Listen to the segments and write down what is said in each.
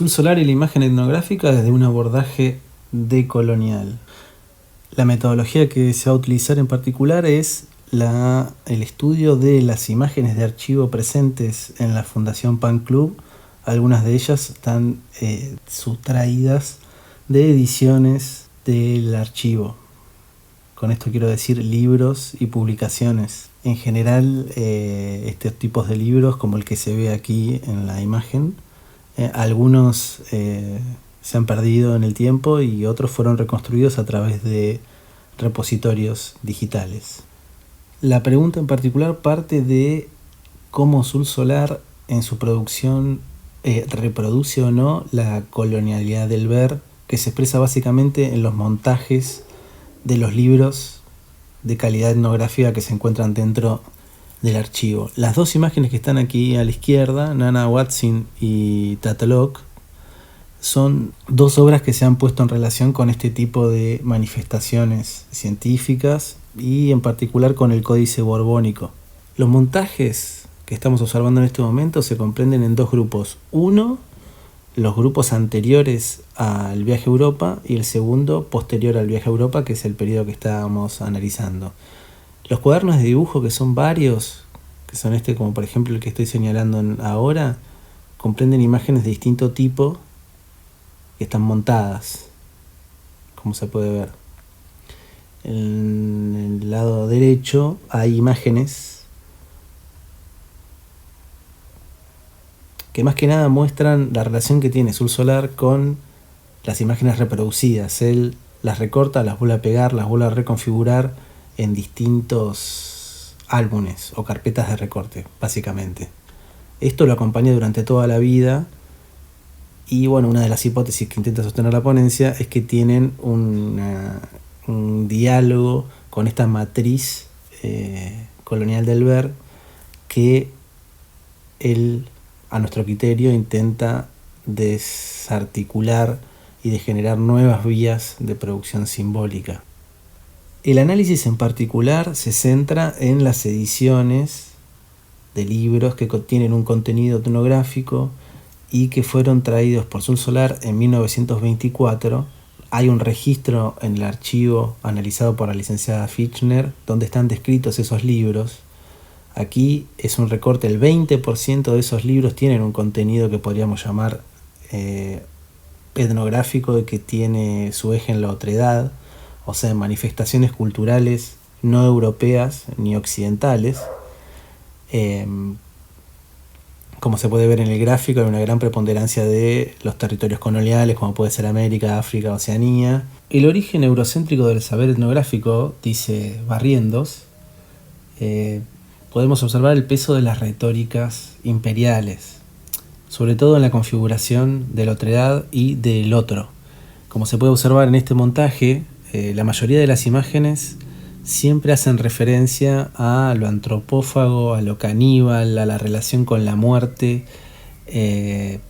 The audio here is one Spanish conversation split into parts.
Sul solar y la imagen etnográfica desde un abordaje decolonial. La metodología que se va a utilizar en particular es el estudio de las imágenes de archivo presentes en la Fundación Pan Club. Algunas de ellas están sustraídas de ediciones del archivo. Con esto quiero decir libros y publicaciones. En general, estos tipos de libros, como el que se ve aquí en la imagen, algunos se han perdido en el tiempo y otros fueron reconstruidos a través de repositorios digitales. La pregunta en particular parte de cómo Sul Solar en su producción reproduce o no la colonialidad del ver, que se expresa básicamente en los montajes de los libros de calidad etnográfica que se encuentran dentro del archivo. Las dos imágenes que están aquí a la izquierda, Nana Watson y Tatalok, son dos obras que se han puesto en relación con este tipo de manifestaciones científicas y en particular con el Códice Borbónico. Los montajes que estamos observando en este momento se comprenden en dos grupos. Uno, los grupos anteriores al viaje a Europa, y el segundo posterior al viaje a Europa, que es el periodo que estábamos analizando. Los cuadernos de dibujo, que son varios, que son como por ejemplo el que estoy señalando ahora, comprenden imágenes de distinto tipo que están montadas, como se puede ver. En el lado derecho hay imágenes que más que nada muestran la relación que tiene Sul Solar con las imágenes reproducidas. Él las recorta, las vuelve a pegar, las vuelve a reconfigurar en distintos álbumes o carpetas de recorte, básicamente. Esto lo acompaña durante toda la vida y bueno, una de las hipótesis que intenta sostener la ponencia es que tienen un diálogo con esta matriz colonial del ver que él, a nuestro criterio, intenta desarticular y de generar nuevas vías de producción simbólica. El análisis en particular se centra en las ediciones de libros que contienen un contenido etnográfico y que fueron traídos por Sul Solar en 1924. Hay un registro en el archivo analizado por la licenciada Fichtner donde están descritos esos libros. Aquí es un recorte, el 20% de esos libros tienen un contenido que podríamos llamar etnográfico y que tiene su eje en la otredad, o sea, en manifestaciones culturales no europeas ni occidentales. Como se puede ver en el gráfico, hay una gran preponderancia de los territorios coloniales, como puede ser América, África, Oceanía. El origen eurocéntrico del saber etnográfico, dice Barrientos, podemos observar el peso de las retóricas imperiales, sobre todo en la configuración de la otredad y del otro. Como se puede observar en este montaje, la mayoría de las imágenes siempre hacen referencia a lo antropófago, a lo caníbal, a la relación con la muerte, en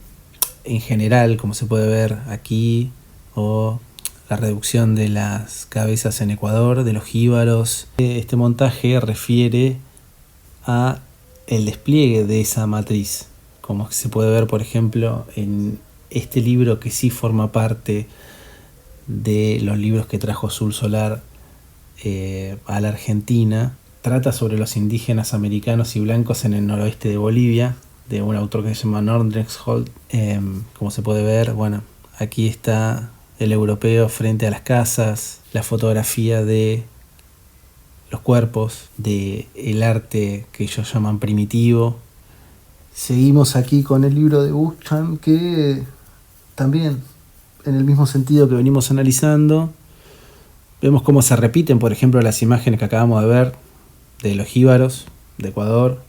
general, como se puede ver aquí, o la reducción de las cabezas en Ecuador, de los jíbaros. Este montaje refiere a el despliegue de esa matriz, como se puede ver, por ejemplo, en este libro que sí forma parte de los libros que trajo Sul Solar a la Argentina. Trata sobre los indígenas americanos y blancos en el noroeste de Bolivia, de un autor que se llama Nordensholt. Como se puede ver, bueno, aquí está el europeo frente a las casas, la fotografía de los cuerpos, del arte que ellos llaman primitivo. Seguimos aquí con el libro de Buchan, que también, en el mismo sentido que venimos analizando, vemos cómo se repiten, por ejemplo, las imágenes que acabamos de ver de los jíbaros de Ecuador,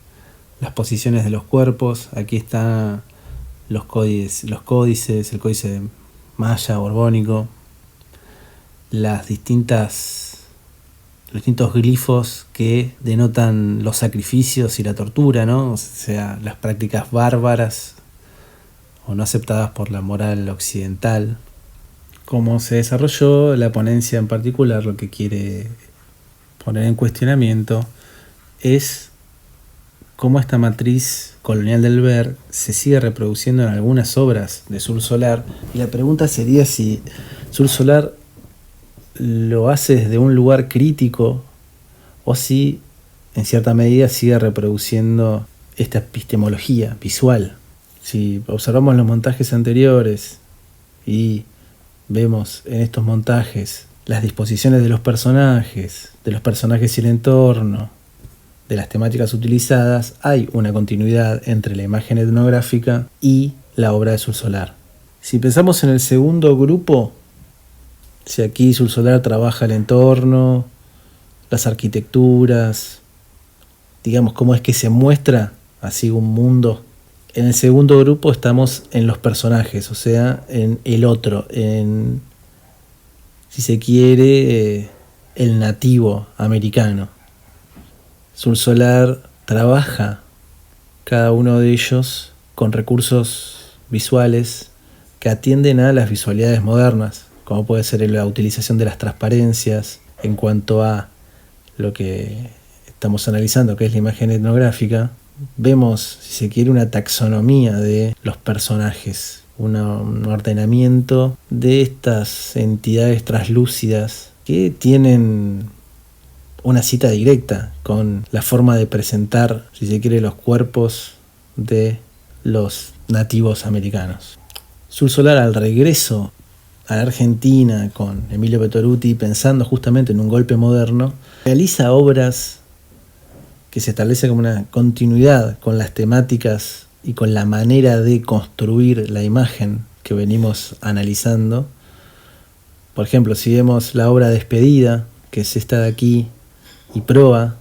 las posiciones de los cuerpos. Aquí están los códices, el códice maya, borbónico, los distintos glifos que denotan los sacrificios y la tortura, ¿no? O sea, las prácticas bárbaras o no aceptadas por la moral occidental. Cómo se desarrolló la ponencia en particular, lo que quiere poner en cuestionamiento es cómo esta matriz colonial del ver se sigue reproduciendo en algunas obras de Sur Solar. Y la pregunta sería si Sur Solar lo hace desde un lugar crítico o si en cierta medida sigue reproduciendo esta epistemología visual. Si observamos los montajes anteriores y vemos en estos montajes las disposiciones de los personajes y el entorno, de las temáticas utilizadas, hay una continuidad entre la imagen etnográfica y la obra de Sur Solar. Si pensamos en el segundo grupo, si aquí Sur Solar trabaja el entorno, las arquitecturas, digamos cómo es que se muestra así un mundo. En el segundo grupo estamos en los personajes, o sea, en el otro, en, si se quiere, el nativo americano. Sur Solar trabaja cada uno de ellos con recursos visuales que atienden a las visualidades modernas, como puede ser la utilización de las transparencias en cuanto a lo que estamos analizando, que es la imagen etnográfica. Vemos, si se quiere, una taxonomía de los personajes, un ordenamiento de estas entidades translúcidas que tienen una cita directa con la forma de presentar, si se quiere, los cuerpos de los nativos americanos. Sur Solar, al regreso a la Argentina con Emilio Petoruti, pensando justamente en un golpe moderno, realiza obras que se establece como una continuidad con las temáticas y con la manera de construir la imagen que venimos analizando. Por ejemplo, si vemos la obra Despedida, que es esta de aquí, y Proa,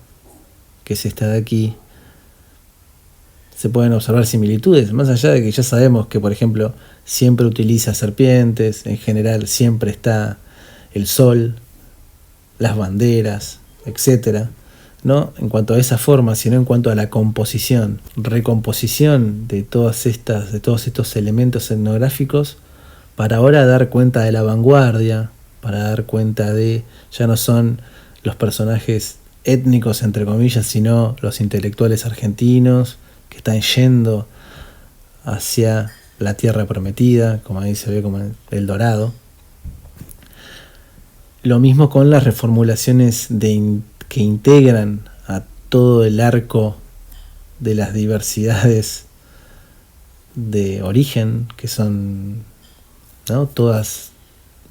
que es esta de aquí, se pueden observar similitudes, más allá de que ya sabemos que, por ejemplo, siempre utiliza serpientes, en general siempre está el sol, las banderas, etcétera, no en cuanto a esa forma, sino en cuanto a la composición, recomposición de todos estos elementos etnográficos, para ahora dar cuenta de la vanguardia, para dar cuenta de, ya no son los personajes étnicos, entre comillas, sino los intelectuales argentinos que están yendo hacia la tierra prometida, como ahí se ve como el Dorado. Lo mismo con las reformulaciones que integran a todo el arco de las diversidades de origen, que son, ¿no?, todas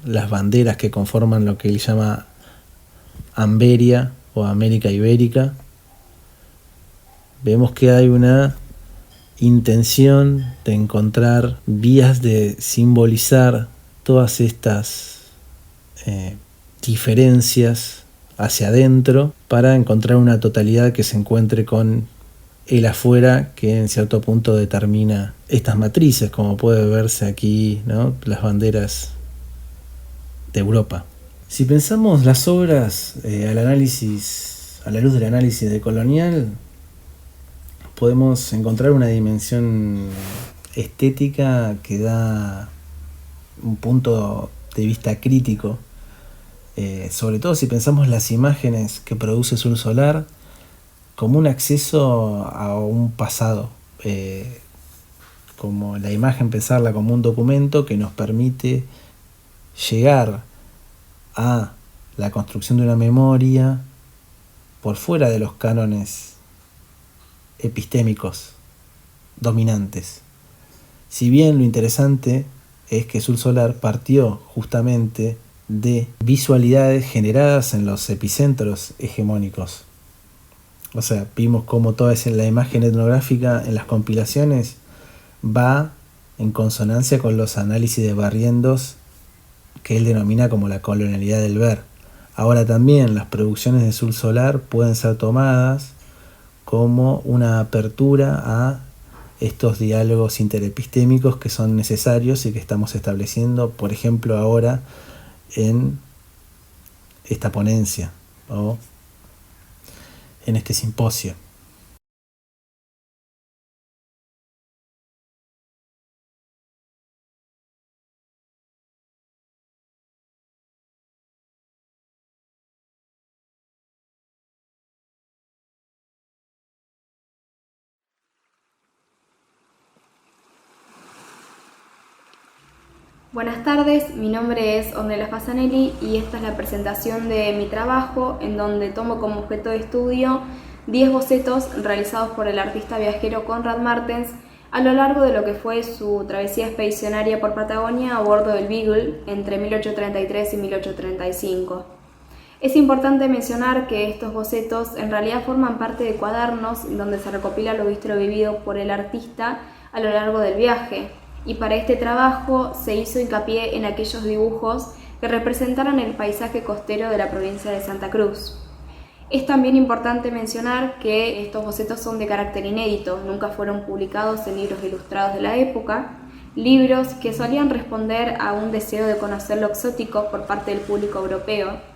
las banderas que conforman lo que él llama Amberia o América Ibérica. Vemos que hay una intención de encontrar vías de simbolizar todas estas diferencias hacia adentro para encontrar una totalidad que se encuentre con el afuera, que en cierto punto determina estas matrices, como puede verse aquí, ¿no?, las banderas de Europa. Si pensamos las obras al análisis, a la luz del análisis decolonial, podemos encontrar una dimensión estética que da un punto de vista crítico, sobre todo si pensamos las imágenes que produce Sur Solar como un acceso a un pasado, como la imagen pensarla como un documento que nos permite llegar a la construcción de una memoria por fuera de los cánones epistémicos dominantes. Si bien lo interesante es que Sur Solar partió justamente de visualidades generadas en los epicentros hegemónicos. O sea, vimos cómo toda la imagen etnográfica en las compilaciones va en consonancia con los análisis de Barrientos que él denomina como la colonialidad del ver. Ahora también las producciones de Sur Solar pueden ser tomadas como una apertura a estos diálogos interepistémicos que son necesarios y que estamos estableciendo, por ejemplo, ahora en esta ponencia o en este simposio. Buenas tardes, mi nombre es Ondela Fasanelli y esta es la presentación de mi trabajo en donde tomo como objeto de estudio 10 bocetos realizados por el artista viajero Conrad Martens a lo largo de lo que fue su travesía expedicionaria por Patagonia a bordo del Beagle entre 1833 y 1835. Es importante mencionar que estos bocetos en realidad forman parte de cuadernos donde se recopila lo visto y lo vivido por el artista a lo largo del viaje. Y para este trabajo se hizo hincapié en aquellos dibujos que representaran el paisaje costero de la provincia de Santa Cruz. Es también importante mencionar que estos bocetos son de carácter inédito, nunca fueron publicados en libros ilustrados de la época, libros que solían responder a un deseo de conocer lo exótico por parte del público europeo,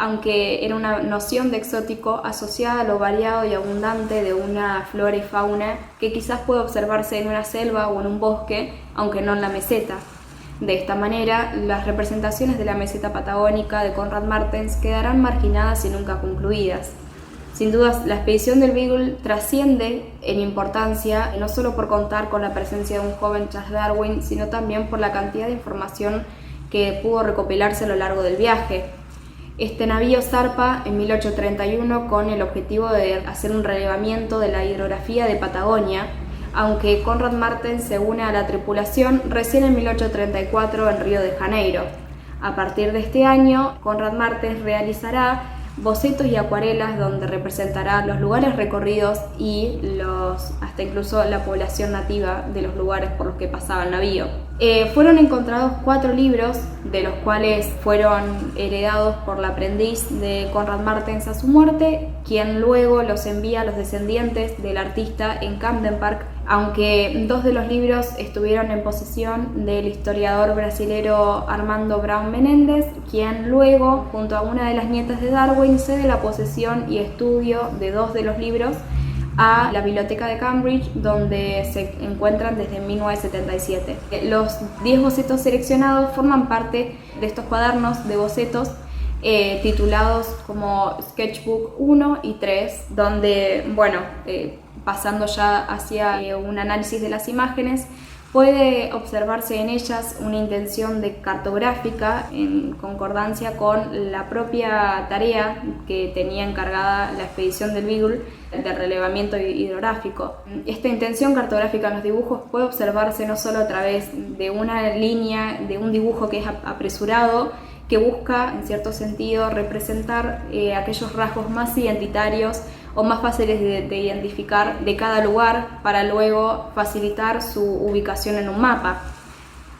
aunque era una noción de exótico asociada a lo variado y abundante de una flora y fauna que quizás puede observarse en una selva o en un bosque, aunque no en la meseta. De esta manera, las representaciones de la meseta patagónica de Conrad Martens quedarán marginadas y nunca concluidas. Sin dudas, la expedición del Beagle trasciende en importancia, no solo por contar con la presencia de un joven Charles Darwin, sino también por la cantidad de información que pudo recopilarse a lo largo del viaje. Este navío zarpa en 1831 con el objetivo de hacer un relevamiento de la hidrografía de Patagonia, aunque Conrad Martens se une a la tripulación recién en 1834 en Río de Janeiro. A partir de este año, Conrad Martens realizará bocetos y acuarelas donde representará los lugares recorridos y hasta incluso la población nativa de los lugares por los que pasaba el navío. Fueron encontrados 4 libros, de los cuales fueron heredados por la aprendiz de Conrad Martens a su muerte, quien luego los envía a los descendientes del artista en Camden Park, aunque 2 de los libros estuvieron en posesión del historiador brasilero Armando Brown Menéndez, quien luego, junto a una de las nietas de Darwin, cede la posesión y estudio de 2 de los libros a la Biblioteca de Cambridge, donde se encuentran desde 1977. Los 10 bocetos seleccionados forman parte de estos cuadernos de bocetos titulados como Sketchbook 1 y 3, donde, pasando ya hacia un análisis de las imágenes, puede observarse en ellas una intención de cartográfica en concordancia con la propia tarea que tenía encargada la expedición del Beagle de relevamiento hidrográfico. Esta intención cartográfica en los dibujos puede observarse no solo a través de una línea, de un dibujo que es apresurado, que busca, en cierto sentido, representar aquellos rasgos más identitarios o más fáciles de identificar de cada lugar para luego facilitar su ubicación en un mapa.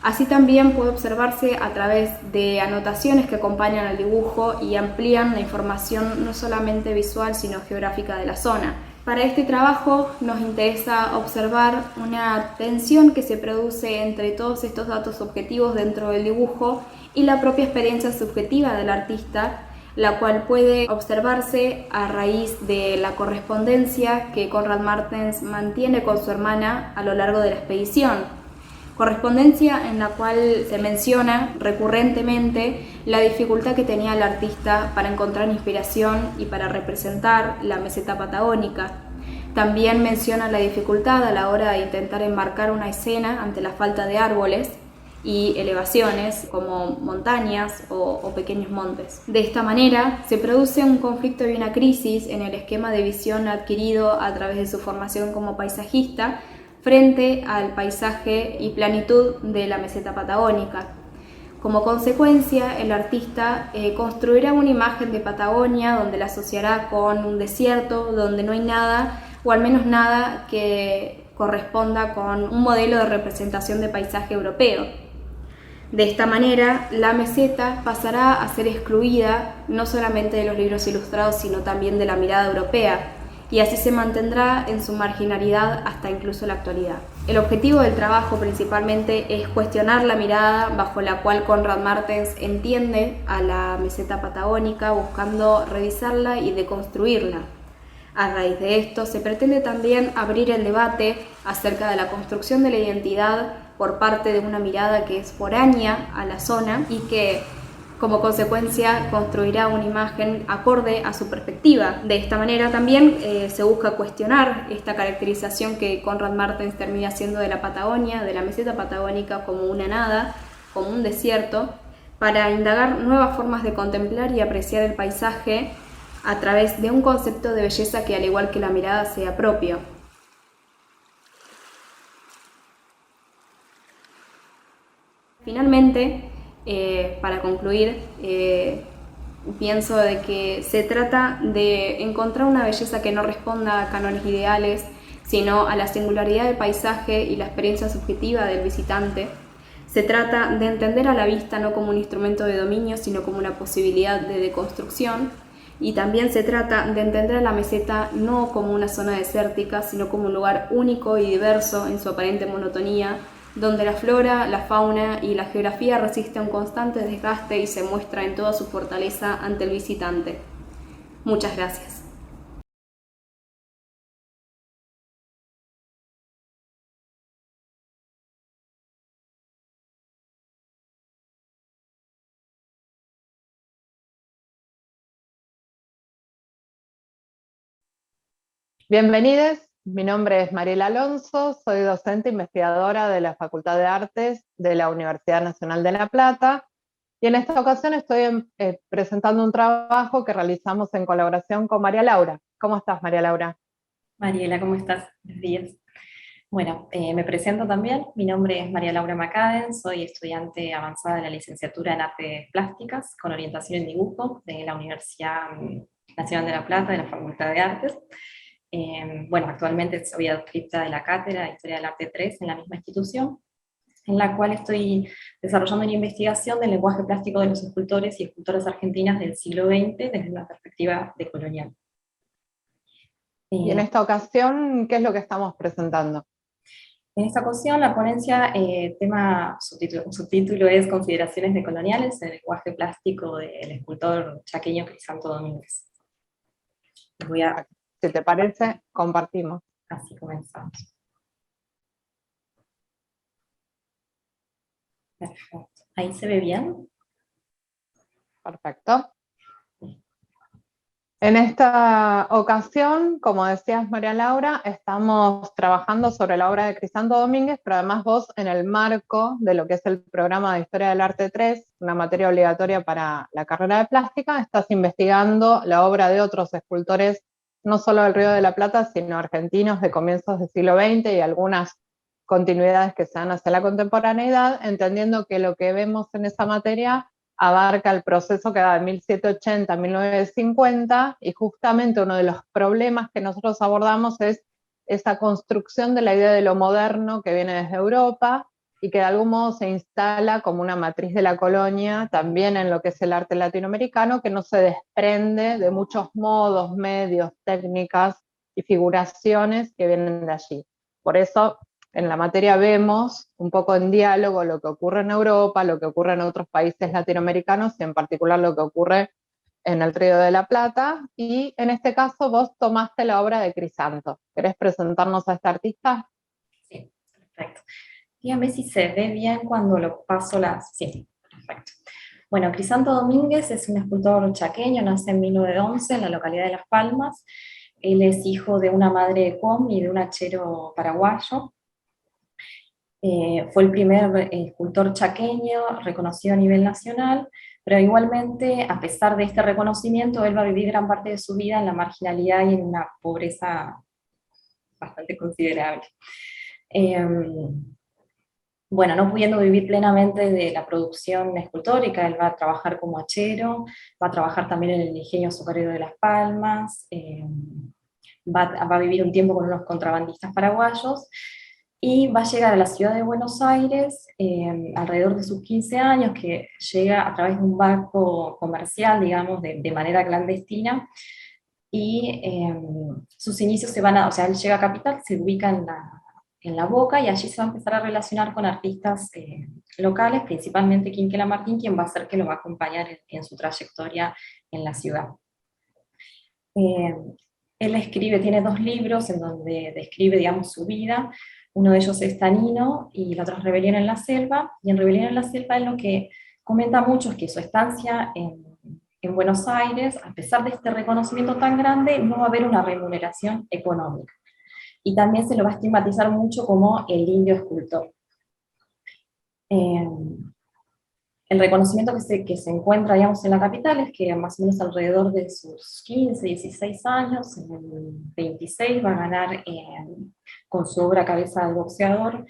Así también puede observarse a través de anotaciones que acompañan al dibujo y amplían la información no solamente visual sino geográfica de la zona. Para este trabajo nos interesa observar una tensión que se produce entre todos estos datos objetivos dentro del dibujo y la propia experiencia subjetiva del artista, la cual puede observarse a raíz de la correspondencia que Conrad Martens mantiene con su hermana a lo largo de la expedición. Correspondencia en la cual se menciona recurrentemente la dificultad que tenía el artista para encontrar inspiración y para representar la meseta patagónica. También menciona la dificultad a la hora de intentar enmarcar una escena ante la falta de árboles y elevaciones como montañas o pequeños montes. De esta manera se produce un conflicto y una crisis en el esquema de visión adquirido a través de su formación como paisajista frente al paisaje y planitud de la meseta patagónica. Como consecuencia, el artista construirá una imagen de Patagonia donde la asociará con un desierto, donde no hay nada, o al menos nada que corresponda con un modelo de representación de paisaje europeo. De esta manera, la meseta pasará a ser excluida no solamente de los libros ilustrados, sino también de la mirada europea, y así se mantendrá en su marginalidad hasta incluso la actualidad. El objetivo del trabajo principalmente es cuestionar la mirada bajo la cual Conrad Martens entiende a la meseta patagónica, buscando revisarla y deconstruirla. A raíz de esto se pretende también abrir el debate acerca de la construcción de la identidad por parte de una mirada que es foránea a la zona y que como consecuencia construirá una imagen acorde a su perspectiva. De esta manera también se busca cuestionar esta caracterización que Conrad Martens termina haciendo de la Patagonia, de la meseta patagónica como una nada, como un desierto, para indagar nuevas formas de contemplar y apreciar el paisaje a través de un concepto de belleza que, al igual que la mirada, sea propio. Finalmente, para concluir, pienso de que se trata de encontrar una belleza que no responda a cánones ideales, sino a la singularidad del paisaje y la experiencia subjetiva del visitante. Se trata de entender a la vista no como un instrumento de dominio, sino como una posibilidad de deconstrucción. Y también se trata de entender a la meseta no como una zona desértica, sino como un lugar único y diverso en su aparente monotonía, donde la flora, la fauna y la geografía resisten a un constante desgaste y se muestra en toda su fortaleza ante el visitante. Muchas gracias. Bienvenidos, mi nombre es Mariela Alonso, soy docente investigadora de la Facultad de Artes de la Universidad Nacional de La Plata, y en esta ocasión estoy presentando un trabajo que realizamos en colaboración con María Laura. ¿Cómo estás, María Laura? Mariela, ¿cómo estás? Buenos días. Bueno, me presento también. Mi nombre es María Laura Macaden, soy estudiante avanzada de la licenciatura en Artes Plásticas con orientación en dibujo de la Universidad Nacional de La Plata, de la Facultad de Artes. Bueno, actualmente soy adscrita de la cátedra de Historia del Arte 3 en la misma institución, en la cual estoy desarrollando una investigación del lenguaje plástico de los escultores y escultoras argentinas del siglo XX desde una perspectiva decolonial. Y en esta ocasión, ¿qué es lo que estamos presentando? En esta ocasión, la ponencia, subtítulo es Consideraciones decoloniales en el lenguaje plástico del escultor chaqueño Crisanto Domínguez. Si te parece, compartimos. Así comenzamos. Perfecto. ¿Ahí se ve bien? Perfecto. En esta ocasión, como decías, María Laura, estamos trabajando sobre la obra de Crisanto Domínguez, pero además vos, en el marco de lo que es el programa de Historia del Arte 3, una materia obligatoria para la carrera de plástica, estás investigando la obra de otros escultores, no solo del Río de la Plata, sino argentinos de comienzos del siglo XX y algunas continuidades que se dan hacia la contemporaneidad, entendiendo que lo que vemos en esa materia abarca el proceso que va de 1780 a 1950, y justamente uno de los problemas que nosotros abordamos es esa construcción de la idea de lo moderno que viene desde Europa y que de algún modo se instala como una matriz de la colonia también en lo que es el arte latinoamericano, que no se desprende de muchos modos, medios, técnicas y figuraciones que vienen de allí. Por eso en la materia vemos un poco en diálogo lo que ocurre en Europa, lo que ocurre en otros países latinoamericanos y en particular lo que ocurre en el Río de la Plata, y en este caso vos tomaste la obra de Crisanto. ¿Querés presentarnos a este artista? Sí, perfecto. Dígame si se ve bien cuando lo paso las... Sí, perfecto. Bueno, Crisanto Domínguez es un escultor chaqueño, nace en 1911 en la localidad de Las Palmas. Él es hijo de una madre de com y de un hachero paraguayo. Fue el primer escultor chaqueño reconocido a nivel nacional, pero igualmente, a pesar de este reconocimiento, él va a vivir gran parte de su vida en la marginalidad y en una pobreza bastante considerable. Bueno, no pudiendo vivir plenamente de la producción escultórica, él va a trabajar como hachero, va a trabajar también en el ingenio azucarero de Las Palmas, va a vivir un tiempo con unos contrabandistas paraguayos, y va a llegar a la ciudad de Buenos Aires alrededor de sus 15 años, que llega a través de un barco comercial, digamos, de manera clandestina, y sus inicios se van a, o sea, él llega a Capital, se ubica en la Boca, y allí se va a empezar a relacionar con artistas locales, principalmente Quinquela Martín, quien va a ser que lo va a acompañar en su trayectoria en la ciudad. Él escribe, tiene 2 libros en donde describe, digamos, su vida. Uno de ellos es Tanino y el otro es Rebelión en la Selva, y en Rebelión en la Selva él lo que comenta mucho es que su estancia en Buenos Aires, a pesar de este reconocimiento tan grande, no va a haber una remuneración económica. Y también se lo va a estigmatizar mucho como el indio escultor. el reconocimiento que se encuentra, digamos, en la capital es que más o menos alrededor de sus 15, 16 años, en el 26 va a ganar con su obra Cabeza del Boxeador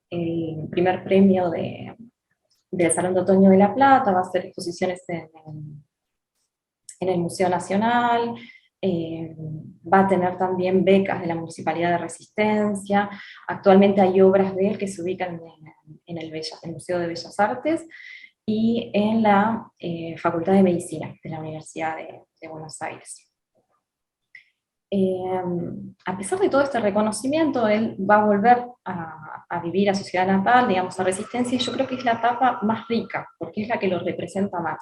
el primer premio del Salón de Otoño de La Plata, va a hacer exposiciones en el Museo Nacional, va a tener también becas de la Municipalidad de Resistencia. Actualmente hay obras de él que se ubican en el Museo de Bellas Artes y en la Facultad de Medicina de la Universidad de Buenos Aires. A pesar de todo este reconocimiento, él va a volver a vivir a su ciudad natal, digamos, a Resistencia, y yo creo que es la etapa más rica, porque es la que lo representa más.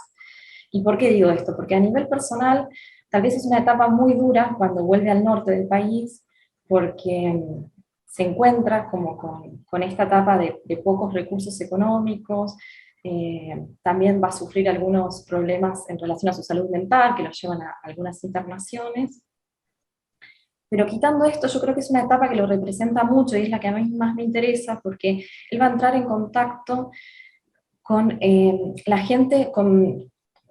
¿Y por qué digo esto? Porque a nivel personal, tal vez es una etapa muy dura cuando vuelve al norte del país, porque se encuentra como con esta etapa de pocos recursos económicos, también va a sufrir algunos problemas en relación a su salud mental, que lo llevan a algunas internaciones. Pero quitando esto, yo creo que es una etapa que lo representa mucho y es la que a mí más me interesa, porque él va a entrar en contacto con la gente,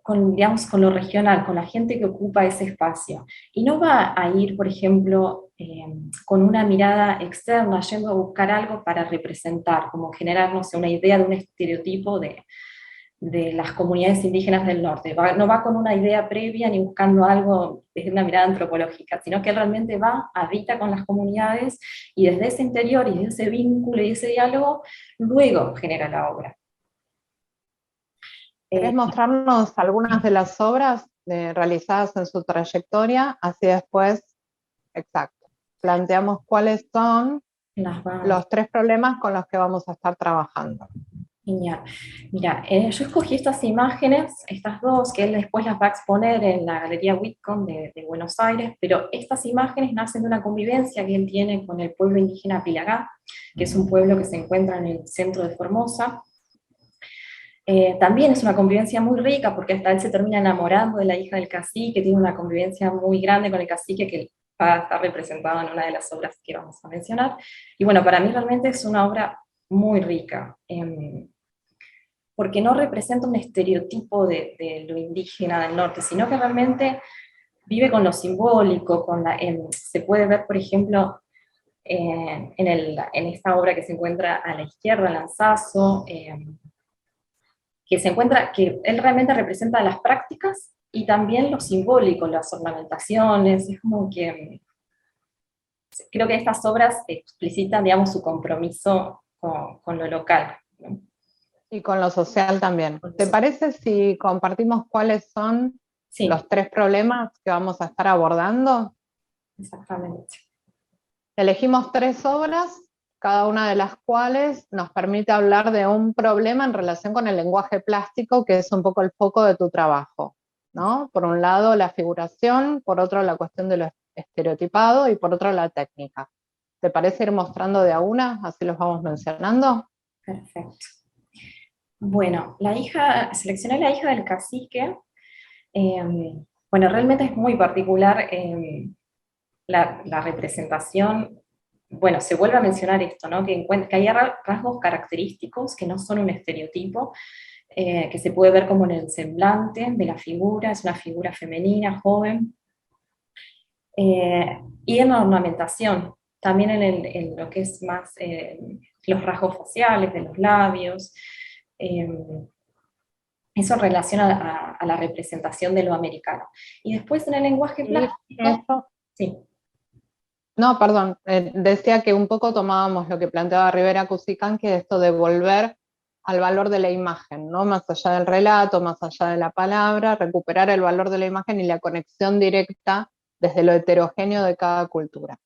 digamos, con lo regional, con la gente que ocupa ese espacio. Y no va a ir, por ejemplo, con una mirada externa, yendo a buscar algo para representar, como generar, no sé, una idea de un estereotipo de las comunidades indígenas del norte. No va con una idea previa ni buscando algo desde una mirada antropológica, sino que realmente va, habita con las comunidades y desde ese interior y desde ese vínculo y ese diálogo, luego genera la obra. ¿Querés mostrarnos algunas de las obras realizadas en su trayectoria? Así después, exacto, planteamos cuáles son los 3 problemas con los que vamos a estar trabajando. Genial. Mira, yo escogí estas imágenes, estas dos, que él después las va a exponer en la Galería Whitcomb de Buenos Aires, pero estas imágenes nacen de una convivencia que él tiene con el pueblo indígena Pilagá, que es un pueblo que se encuentra en el centro de Formosa. También es una convivencia muy rica, porque hasta él se termina enamorando de la hija del cacique, tiene una convivencia muy grande con el cacique que va a estar representado en una de las obras que vamos a mencionar. Y bueno, para mí realmente es una obra muy rica, porque no representa un estereotipo de lo indígena del norte, sino que realmente vive con lo simbólico, se puede ver, por ejemplo, en esta obra que se encuentra a la izquierda, Lanzazo, que se encuentra, que él realmente representa las prácticas y también lo simbólico, las ornamentaciones, es como que creo que estas obras explicitan, digamos, su compromiso con lo local, ¿no? Y con lo social también. ¿Te parece si compartimos cuáles son los 3 problemas que vamos a estar abordando? Exactamente. Elegimos 3 obras, cada una de las cuales nos permite hablar de un problema en relación con el lenguaje plástico, que es un poco el foco de tu trabajo, ¿no? Por un lado la figuración, por otro la cuestión de lo estereotipado y por otro la técnica. ¿Te parece ir mostrando de a una? Así los vamos mencionando. Perfecto. Bueno, seleccioné la hija del cacique. Bueno, realmente es muy particular la representación. Bueno, se vuelve a mencionar esto, ¿no? Que hay rasgos característicos que no son un estereotipo, que se puede ver como en el semblante de la figura, es una figura femenina, joven, y en la ornamentación, también en lo que es más los rasgos faciales de los labios. Eso en relación a la representación de lo americano. Y después en el lenguaje plástico... Sí. No, perdón, decía que un poco tomábamos lo que planteaba Rivera Cusicán, que es esto de volver al valor de la imagen, ¿no? Más allá del relato, más allá de la palabra, recuperar el valor de la imagen y la conexión directa desde lo heterogéneo de cada cultura.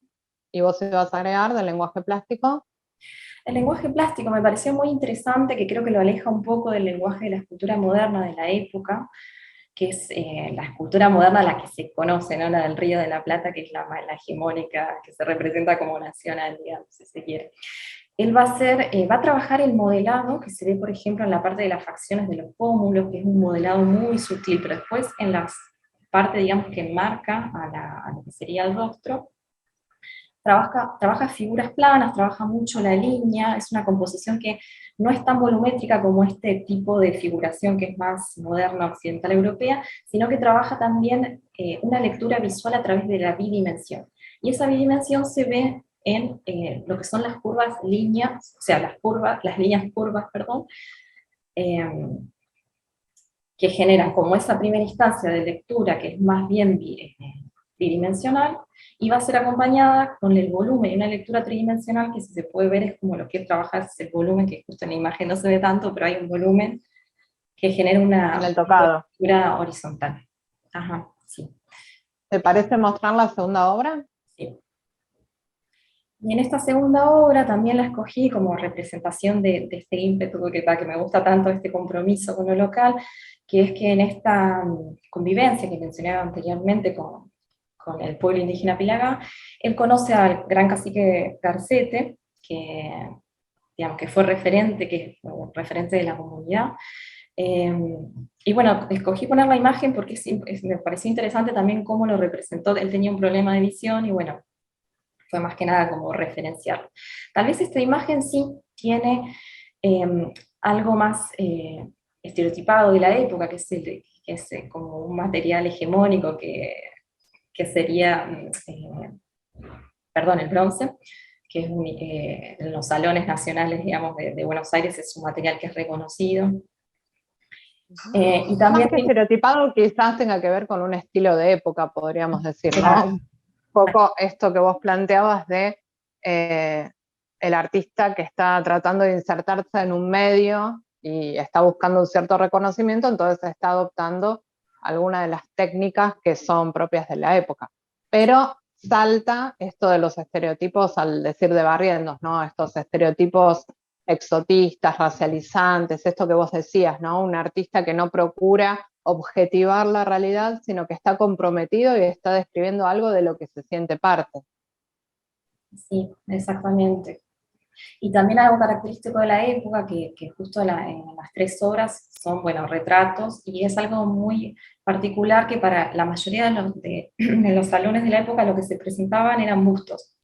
¿Y vos ibas a agregar del lenguaje plástico? El lenguaje plástico me pareció muy interesante, que creo que lo aleja un poco del lenguaje de la escultura moderna de la época, que es la escultura moderna la que se conoce, ¿no? La del Río de la Plata, que es la hegemónica, que se representa como nacional, digamos, si se quiere. Él va a trabajar el modelado, que se ve, por ejemplo, en la parte de las facciones de los pómulos, que es un modelado muy sutil, pero después en la parte, digamos, que enmarca a lo que sería el rostro, trabaja figuras planas, trabaja mucho la línea, es una composición que no es tan volumétrica como este tipo de figuración que es más moderna, occidental, europea, sino que trabaja también una lectura visual a través de la bidimensión. Y esa bidimensión se ve en lo que son las curvas líneas, o sea, las líneas curvas, perdón, que generan como esa primera instancia de lectura que es más bien bidimensional, y va a ser acompañada con el volumen y una lectura tridimensional que, si se puede ver, es como lo que trabaja es el volumen, que justo en la imagen no se ve tanto, pero hay un volumen que genera En una el tocado. lectura horizontal. Ajá, sí. ¿Te parece mostrar la segunda obra? Sí. Y en esta segunda obra también la escogí como representación de este ímpetu que me gusta tanto, este compromiso con lo local, que es que en esta convivencia que mencionaba anteriormente con el pueblo indígena Pilagá, él conoce al gran cacique Garcete, que, digamos, que fue referente, que es referente de la comunidad. Y bueno, escogí poner la imagen porque me pareció interesante también cómo lo representó. Él tenía un problema de visión y bueno, fue más que nada como referenciarlo. Tal vez esta imagen sí tiene algo más estereotipado de la época, que es como un material hegemónico que sería, perdón, el bronce, que es en los salones nacionales, digamos, de Buenos Aires es un material que es reconocido. Y también Más que estereotipado, quizás tenga que ver con un estilo de época, podríamos decir, ¿no? claro, Un poco esto que vos planteabas de el artista que está tratando de insertarse en un medio y está buscando un cierto reconocimiento, entonces está adoptando algunas de las técnicas que son propias de la época. Pero salta esto de los estereotipos al decir de Barrientos, ¿no? Estos estereotipos exotistas, racializantes, esto que vos decías, ¿no? Un artista que no procura objetivar la realidad, sino que está comprometido y está describiendo algo de lo que se siente parte. sí, exactamente. Y también algo característico de la época, que justo en las tres obras son, bueno, retratos, y es algo muy particular que para la mayoría de los salones de la época lo que se presentaban eran bustos.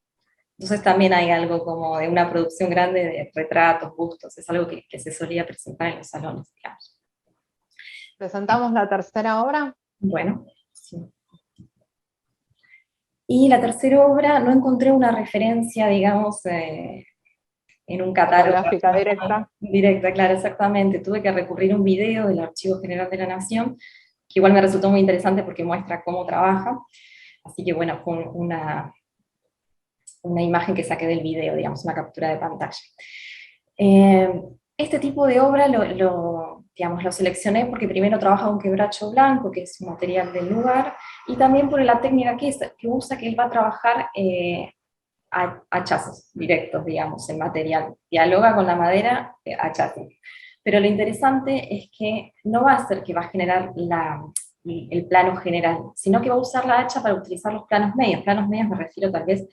Entonces también hay algo como de una producción grande de retratos, bustos, es algo que se solía presentar en los salones, digamos. ¿Presentamos la tercera obra? Bueno, sí. Y la tercera obra no encontré una referencia, digamos, en un catálogo Fotográfica directa. directa, claro, exactamente. Tuve que recurrir a un video del Archivo General de la Nación, que igual me resultó muy interesante porque muestra cómo trabaja. Así que bueno, fue una imagen que saqué del video, digamos, una captura de pantalla. Este tipo de obra digamos, lo seleccioné porque primero trabaja un quebracho blanco, que es un material del lugar, y también por la técnica que usa, que él va a trabajar hachazos directos, digamos, el material. Dialoga con la madera, hachazos. Pero lo interesante es que no va a ser que va a generar el plano general, sino que va a usar la hacha para utilizar los planos medios. Planos medios me refiero tal vez,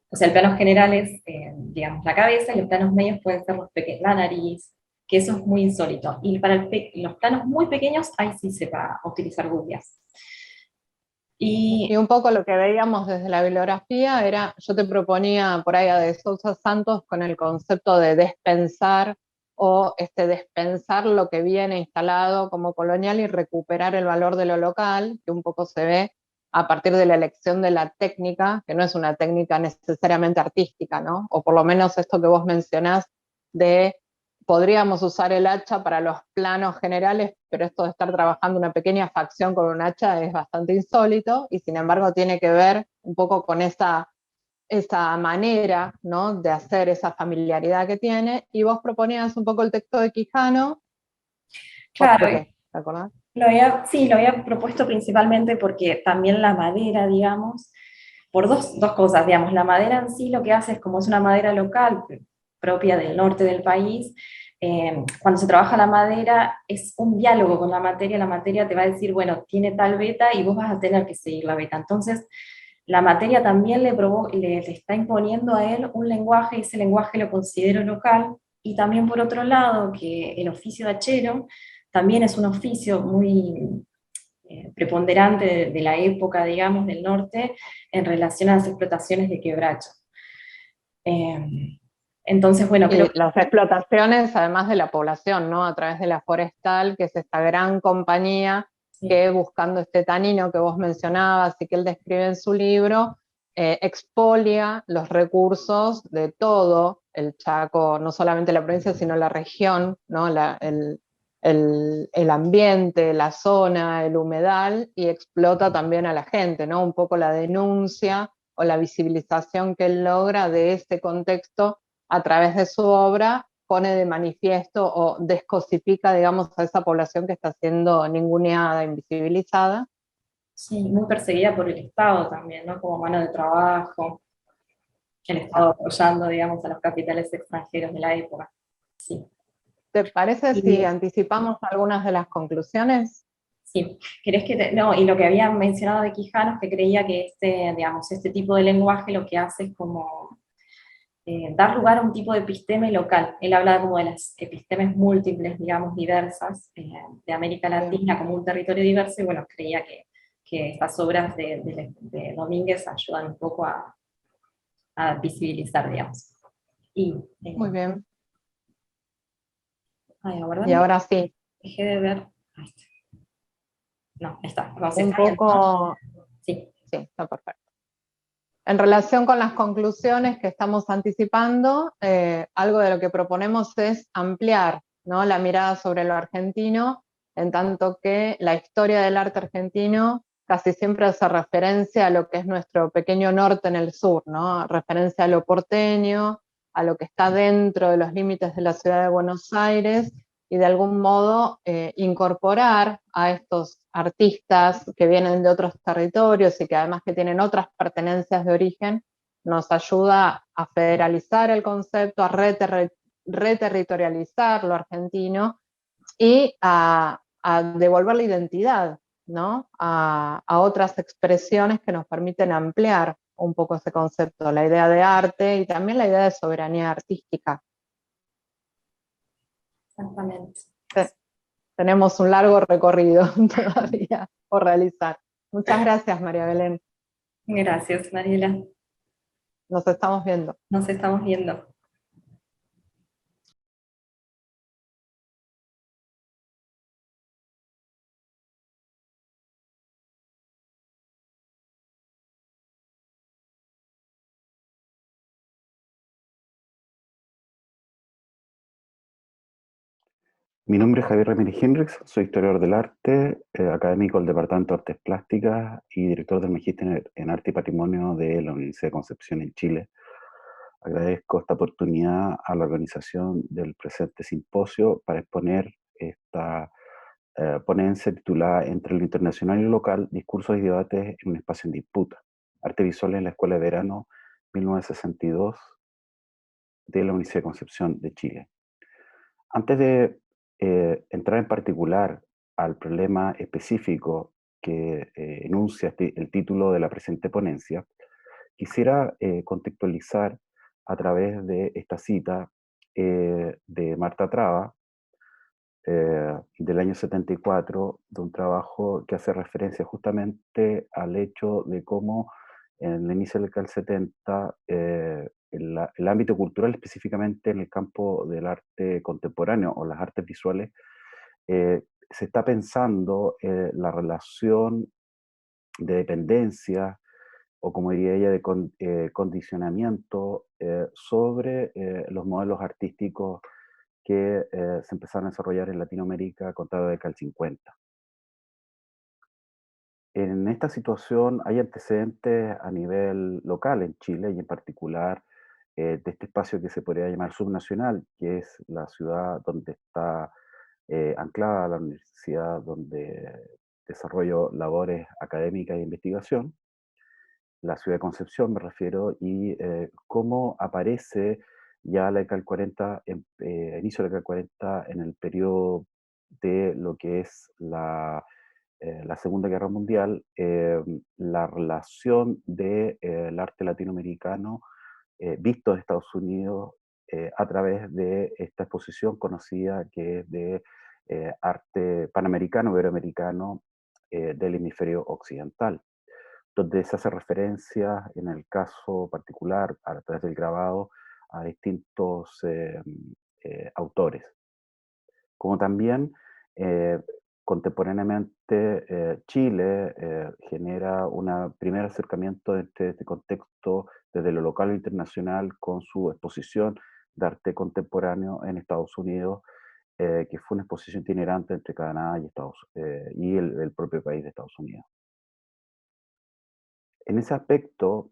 o sea, el plano general es, digamos, la cabeza, y los planos medios pueden ser la nariz, que eso es muy insólito. Y para los planos muy pequeños, ahí sí se va a utilizar gubias. Y un poco lo que veíamos desde la bibliografía era, yo te proponía por ahí a De Sousa Santos con el concepto de despensar, o despensar lo que viene instalado como colonial y recuperar el valor de lo local, que un poco se ve a partir de la elección de la técnica, que no es una técnica necesariamente artística, ¿no? O por lo menos esto que vos mencionás de podríamos usar el hacha para los planos generales, pero esto de estar trabajando una pequeña facción con un hacha es bastante insólito, y sin embargo tiene que ver un poco con esa manera, ¿no?, de hacer, esa familiaridad que tiene. Y vos proponías un poco el texto de Quijano. Claro, ¿Por qué? ¿Te acordás? sí, lo había propuesto principalmente porque también la madera, digamos, por dos cosas, digamos, la madera en sí lo que hace es, como es una madera local, propia del norte del país, cuando se trabaja la madera es un diálogo con la materia te va a decir, bueno, tiene tal beta y vos vas a tener que seguir la beta. Entonces, la materia también le está imponiendo a él un lenguaje, y ese lenguaje lo considero local. Y también por otro lado, que el oficio de hachero también es un oficio muy preponderante de la época, digamos, del norte, en relación a las explotaciones de quebracho. Entonces, bueno, creo Y que las explotaciones, además de la población, ¿no? A través de la forestal, que es esta gran compañía sí, que, buscando este tanino que vos mencionabas y que él describe en su libro, expolia los recursos de todo el Chaco, no solamente la provincia, sino la región, ¿no? El ambiente, la zona, el humedal, y explota también a la gente, ¿no? Un poco la denuncia o la visibilización que él logra de este contexto a través de su obra pone de manifiesto o descosifica, digamos, a esa población que está siendo ninguneada, invisibilizada. sí, muy perseguida por el Estado también, ¿no? Como mano de trabajo, el Estado apoyando, digamos, a los capitales extranjeros de la época. Sí. ¿Te parece si Y anticipamos algunas de las conclusiones? sí, ¿querés que no, y lo que había mencionado de Quijano es que creía que digamos, este tipo de lenguaje lo que hace es como dar lugar a un tipo de episteme local. Él habla como de las epistemes múltiples, digamos, diversas, de América Bien. Latina como un territorio diverso, y bueno, creía que estas obras de Domínguez ayudan un poco a visibilizar, digamos. Y, Muy eh, bien. ay, Y aguardame, ahora sí, dejé de ver. Ahí está. No, está, no, se un está viendo, ¿no? poco, Sí, sí, está perfecto. En relación con las conclusiones que estamos anticipando, algo de lo que proponemos es ampliar, ¿no? La mirada sobre lo argentino, en tanto que la historia del arte argentino casi siempre hace referencia a lo que es nuestro pequeño norte en el sur, ¿no? Referencia a lo porteño, a lo que está dentro de los límites de la ciudad de Buenos Aires, y de algún modo incorporar a estos artistas que vienen de otros territorios y que además que tienen otras pertenencias de origen, nos ayuda a federalizar el concepto, a reterritorializar lo argentino y a devolver la identidad, ¿no? A otras expresiones que nos permiten ampliar un poco ese concepto, la idea de arte y también la idea de soberanía artística. exactamente. Tenemos un largo recorrido todavía por realizar. Muchas gracias, María Belén. Gracias, Mariela. Nos estamos viendo. Nos estamos viendo. Mi nombre es Javier Ramírez Hendrix, soy historiador del arte, académico del Departamento de Artes Plásticas y director del Magíster en Arte y Patrimonio de la Universidad de Concepción en Chile. Agradezco esta oportunidad a la organización del presente simposio para exponer esta ponencia titulada Entre lo internacional y lo local, discursos y debates en un espacio en disputa. Arte visual en la Escuela de Verano 1962 de la Universidad de Concepción de Chile. Antes de entrar en particular al problema específico que enuncia el título de la presente ponencia, quisiera contextualizar a través de esta cita de Marta Traba, del año 74, de un trabajo que hace referencia justamente al hecho de cómo en el inicio del década del 70 el ámbito cultural, específicamente en el campo del arte contemporáneo o las artes visuales, se está pensando la relación de dependencia o como diría ella, de condicionamiento sobre los modelos artísticos que se empezaron a desarrollar en Latinoamérica contra la década del 50. En esta situación hay antecedentes a nivel local en Chile y en particular de este espacio que se podría llamar subnacional, que es la ciudad donde está anclada la universidad donde desarrollo labores académicas e investigación, la ciudad de Concepción me refiero, y cómo aparece ya la década del 40, inicio de la década del 40, en el periodo de lo que es la Segunda Guerra Mundial, la relación del arte latinoamericano visto de Estados Unidos a través de esta exposición conocida que es de arte panamericano, iberoamericano del hemisferio occidental, donde se hace referencia, en el caso particular, a través del grabado, a distintos autores. Como también contemporáneamente Chile genera un primer acercamiento entre este contexto desde lo local e internacional con su exposición de arte contemporáneo en Estados Unidos, que fue una exposición itinerante entre Canadá y el propio país de Estados Unidos. En ese aspecto,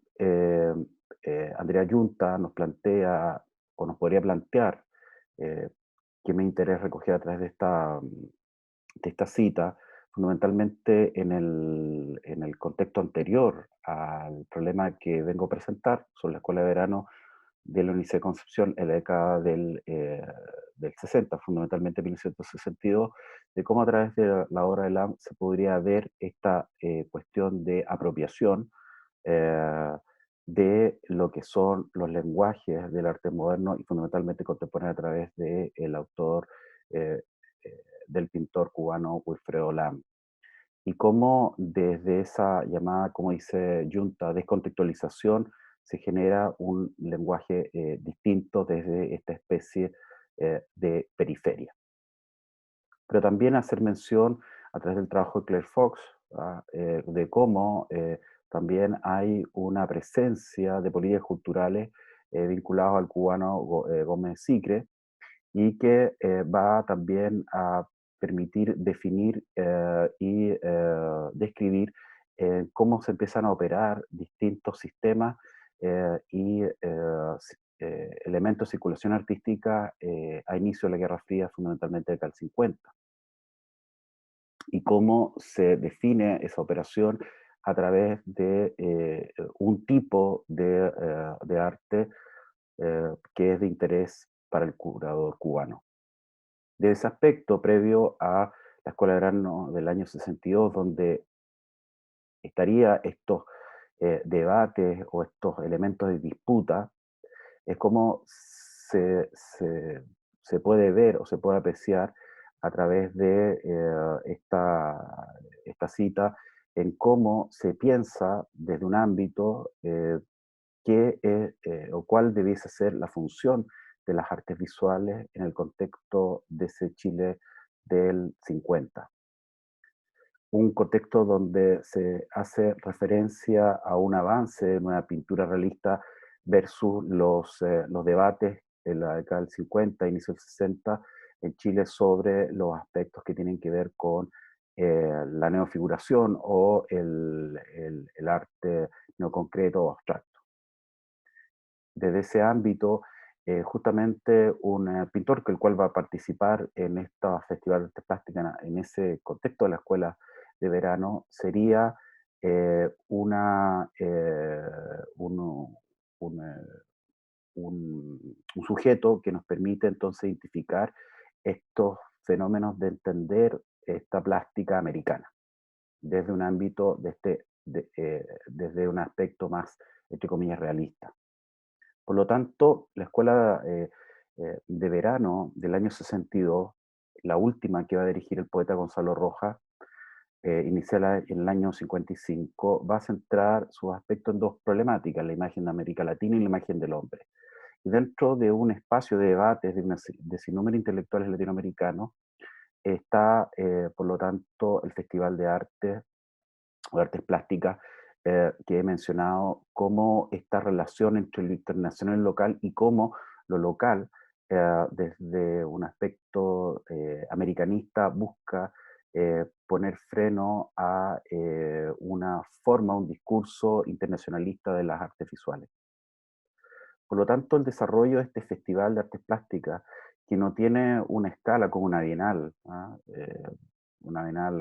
Andrea Yunta nos plantea, o nos podría plantear, eh, que mi interés recogía a través de esta cita, fundamentalmente en el contexto anterior al problema que vengo a presentar sobre la Escuela de Verano de la Universidad de Concepción en la década del 60, fundamentalmente 1962, de cómo a través de la obra de Lam se podría ver esta cuestión de apropiación eh, de lo que son los lenguajes del arte moderno y fundamentalmente contemporáneo a través del autor, eh, del pintor cubano Wilfredo Lam. Y cómo desde esa llamada, como dice Yunta, descontextualización, se genera un lenguaje distinto desde esta especie de periferia. Pero también hacer mención a través del trabajo de Claire Fox, de cómo también hay una presencia de políticas culturales vinculadas al cubano Gómez Sicre, y que va también a permitir definir y describir cómo se empiezan a operar distintos sistemas y elementos de circulación artística a inicio de la Guerra Fría, fundamentalmente de Cal 50, y cómo se define esa operación a través de un tipo de arte que es de interés para el curador cubano. De ese aspecto, previo a la Escuela de Verano del año 62, donde estaría estos debates o estos elementos de disputa, es como se puede ver o se puede apreciar a través de esta cita en cómo se piensa desde un ámbito o cuál debiese ser la función de las artes visuales en el contexto de ese Chile del 50. Un contexto donde se hace referencia a un avance en una pintura realista versus los debates en la década del 50, inicio del 60, en Chile sobre los aspectos que tienen que ver con la neofiguración o el arte neoconcreto o abstracto. Desde ese ámbito, justamente un pintor que el cual va a participar en esta Festival de Artes Plásticas en ese contexto de la Escuela de Verano sería un sujeto que nos permite entonces identificar estos fenómenos de entender esta plástica americana desde un ámbito, desde un aspecto más, entre comillas, realista. Por lo tanto, la Escuela de Verano del año 62, la última que va a dirigir el poeta Gonzalo Rojas, iniciada en el año 55, va a centrar sus aspectos en dos problemáticas: la imagen de América Latina y la imagen del hombre. Y dentro de un espacio de debates de sinnúmero de intelectuales latinoamericanos, está, por lo tanto, el Festival de Arte o de Artes Plásticas que he mencionado, cómo esta relación entre lo internacional y lo local, y cómo lo local, desde un aspecto americanista, busca poner freno a una forma, un discurso internacionalista de las artes visuales. Por lo tanto, el desarrollo de este Festival de Artes Plásticas, que no tiene una escala como una bienal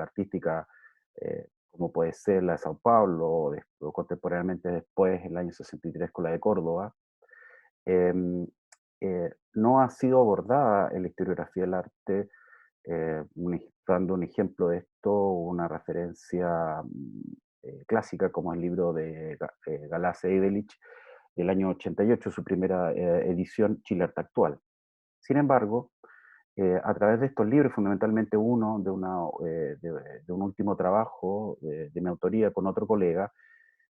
artística como puede ser la de Sao Paulo o contemporáneamente después, en el año 63, con la de Córdoba, em, no ha sido abordada en la historiografía del arte, dando un ejemplo de esto, una referencia clásica como el libro de Galás Evelich del año 88, su primera edición, Chile Arte Actual. Sin embargo, a través de estos libros, fundamentalmente uno de un último trabajo de mi autoría con otro colega,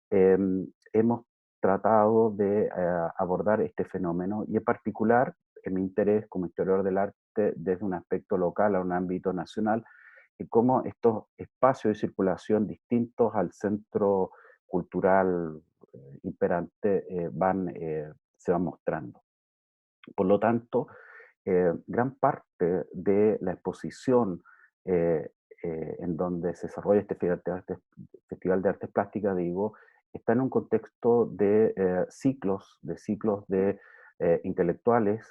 hemos tratado de abordar este fenómeno, y en particular en mi interés como historiador del arte desde un aspecto local a un ámbito nacional, y cómo estos espacios de circulación distintos al centro cultural imperante se van mostrando. Por lo tanto, gran parte de la exposición eh, en donde se desarrolla este Festival de Artes Plásticas, digo, está en un contexto de ciclos de intelectuales,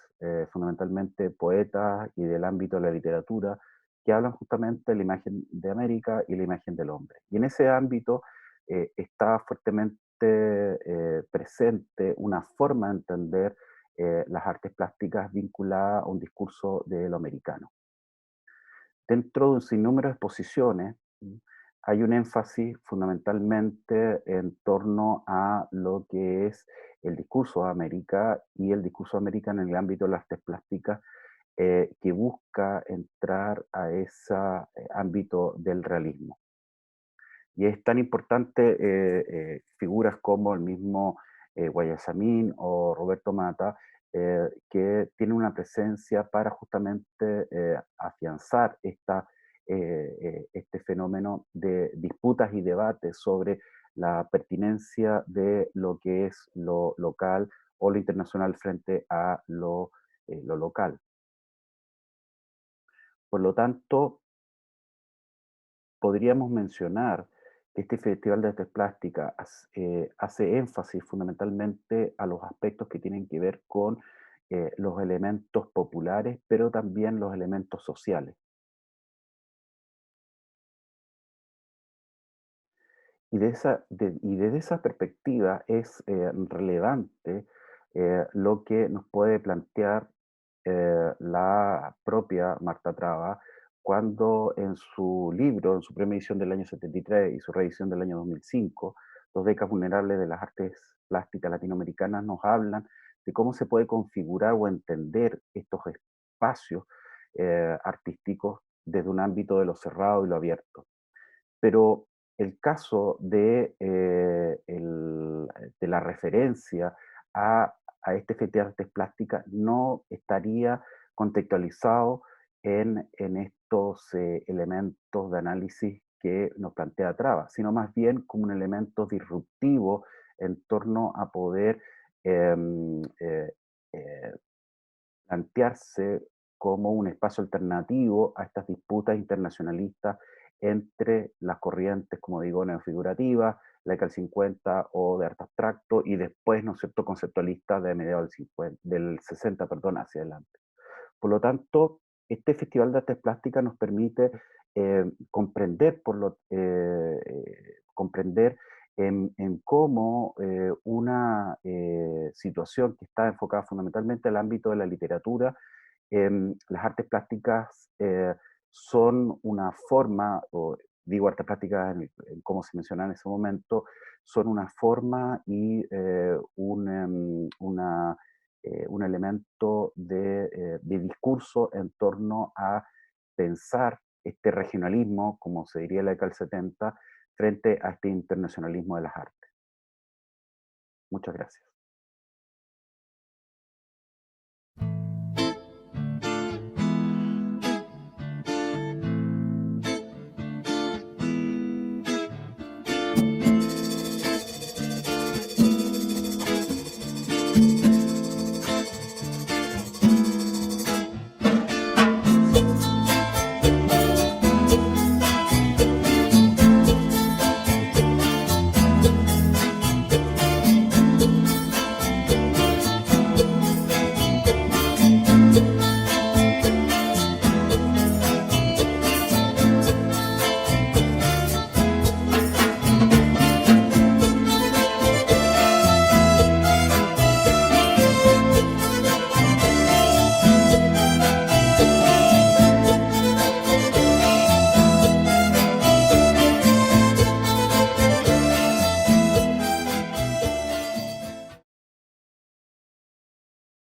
fundamentalmente poetas y del ámbito de la literatura, que hablan justamente de la imagen de América y la imagen del hombre. Y en ese ámbito está fuertemente presente una forma de entender las artes plásticas vinculadas a un discurso de lo americano. Dentro de un sinnúmero de exposiciones, hay un énfasis fundamentalmente en torno a lo que es el discurso de América y el discurso de América en el ámbito de las artes plásticas, que busca entrar a ese ámbito del realismo. Y es tan importante figuras como el mismo Guayasamín o Roberto Mata, que tienen una presencia para justamente afianzar este fenómeno de disputas y debates sobre la pertinencia de lo que es lo local o lo internacional frente a lo local. Por lo tanto, podríamos mencionar que este Festival de Artes Plásticas hace énfasis fundamentalmente a los aspectos que tienen que ver con los elementos populares, pero también los elementos sociales. Y desde esa perspectiva es relevante lo que nos puede plantear la propia Marta Traba cuando en su libro, en su primera edición del año 73 y su reedición del año 2005, Dos décadas vulnerables de las artes plásticas latinoamericanas, nos hablan de cómo se puede configurar o entender estos espacios artísticos desde un ámbito de lo cerrado y lo abierto. Pero el caso de la referencia a este Festival de Artes Plásticas no estaría contextualizado en estos elementos de análisis que nos plantea Traba, sino más bien como un elemento disruptivo en torno a poder em, eh, eh, plantearse como un espacio alternativo a estas disputas internacionalistas entre las corrientes, como digo, neofigurativas, la década del 50 o de arte abstracto, y después, ¿no es cierto?, conceptualistas de mediados del 60, perdón, hacia adelante. Por lo tanto, este Festival de Artes Plásticas nos permite comprender en cómo una situación que está enfocada fundamentalmente al ámbito de la literatura, las artes plásticas son una forma, o digo artes plásticas en cómo se menciona en ese momento, son una forma y un elemento de discurso en torno a pensar este regionalismo, como se diría en la década del 70, frente a este internacionalismo de las artes. Muchas gracias.